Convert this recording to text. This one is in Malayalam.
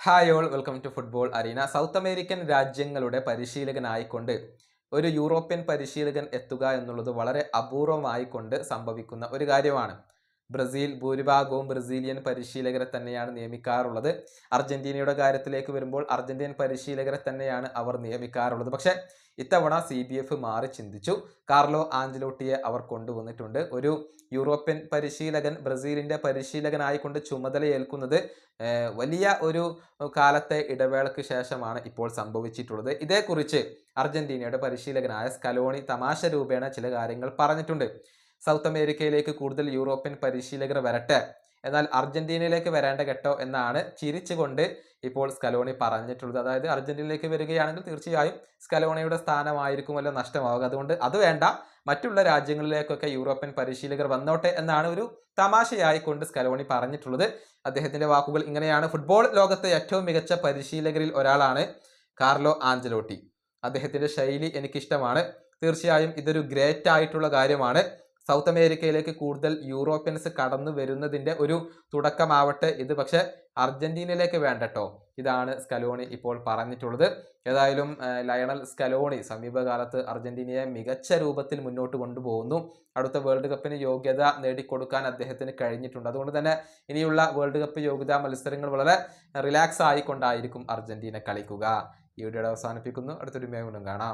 Hi all welcome to football arena. South American രാജ്യങ്ങളുടെ പരിശീലകനായിക്കൊണ്ട് ഒരു യൂറോപ്യൻ പരിശീലകൻ എത്തുക എന്നുള്ളത് വളരെ അപൂർവമായിക്കൊണ്ട് സംഭവിക്കുന്ന ഒരു കാര്യമാണ്. ബ്രസീൽ ഭൂരിഭാഗവും ബ്രസീലിയൻ പരിശീലകരെ തന്നെയാണ് നിയമിക്കാറുള്ളത്. അർജന്റീനയുടെ കാര്യത്തിലേക്ക് വരുമ്പോൾ അർജന്റീൻ പരിശീലകരെ തന്നെയാണ് അവർ നിയമിക്കാറുള്ളത്. പക്ഷേ ഇത്തവണ CBF മാറി ചിന്തിച്ചു. കാർലോ ആഞ്ചലോട്ടിയെ അവർ കൊണ്ടുവന്നിട്ടുണ്ട്. ഒരു യൂറോപ്യൻ പരിശീലകൻ ബ്രസീലിന്റെ പരിശീലകനായിക്കൊണ്ട് ചുമതലയേൽക്കുന്നത് വലിയ ഒരു കാലത്തെ ഇടവേളയ്ക്ക് ശേഷമാണ് ഇപ്പോൾ സംഭവിച്ചിട്ടുള്ളത്. ഇതേക്കുറിച്ച് അർജന്റീനയുടെ പരിശീലകനായ സ്കലോണി തമാശ രൂപേണ ചില കാര്യങ്ങൾ പറഞ്ഞിട്ടുണ്ട്. സൗത്ത് അമേരിക്കയിലേക്ക് കൂടുതൽ യൂറോപ്യൻ പരിശീലകർ വരട്ടെ, എന്നാൽ അർജന്റീനയിലേക്ക് വരേണ്ട കേട്ടോ എന്നാണ് ചിരിച്ചുകൊണ്ട് ഇപ്പോൾ സ്കലോണി പറഞ്ഞിട്ടുള്ളത്. അതായത് അർജന്റീനയിലേക്ക് വരികയാണെങ്കിൽ തീർച്ചയായും സ്കലോണിയുടെ സ്ഥാനമായിരിക്കുമല്ലോ നഷ്ടമാവുക. അതുകൊണ്ട് അത് വേണ്ട, മറ്റുള്ള രാജ്യങ്ങളിലേക്കൊക്കെ യൂറോപ്യൻ പരിശീലകർ വന്നോട്ടെ എന്നാണ് ഒരു തമാശയായിക്കൊണ്ട് സ്കലോണി പറഞ്ഞിട്ടുള്ളത്. അദ്ദേഹത്തിന്റെ വാക്കുകൾ ഇങ്ങനെയാണ്: ഫുട്ബോൾ ലോകത്തെ ഏറ്റവും മികച്ച പരിശീലകരിൽ ഒരാളാണ് കാർലോ ആഞ്ചലോട്ടി. അദ്ദേഹത്തിന്റെ ശൈലി എനിക്കിഷ്ടമാണ്. തീർച്ചയായും ഇതൊരു ഗ്രേറ്റ് ആയിട്ടുള്ള കാര്യമാണ്. സൗത്ത് അമേരിക്കയിലേക്ക് കൂടുതൽ യൂറോപ്യൻസ് കടന്നു വരുന്നതിൻ്റെ ഒരു തുടക്കമാവട്ടെ ഇത്. പക്ഷേ അർജന്റീനയിലേക്ക് വേണ്ടട്ടോ, ഇതാണ് സ്കലോണി ഇപ്പോൾ പറഞ്ഞിട്ടുള്ളത്. ഏതായാലും ലയണൽ സ്കലോണി സമീപകാലത്ത് അർജന്റീനയെ മികച്ച രൂപത്തിൽ മുന്നോട്ട് കൊണ്ടുപോകുന്നു. അടുത്ത വേൾഡ് കപ്പിന് യോഗ്യത നേടിക്കൊടുക്കാൻ അദ്ദേഹത്തിന് കഴിഞ്ഞിട്ടുണ്ട്. അതുകൊണ്ട് തന്നെ ഇനിയുള്ള വേൾഡ് കപ്പ് യോഗ്യതാ മത്സരങ്ങൾ വളരെ റിലാക്സ് ആയിക്കൊണ്ടായിരിക്കും അർജന്റീന കളിക്കുക. ഈ വീഡിയോ അവസാനിപ്പിക്കുന്നു. അടുത്തൊരു വീണ്ടും കാണാം.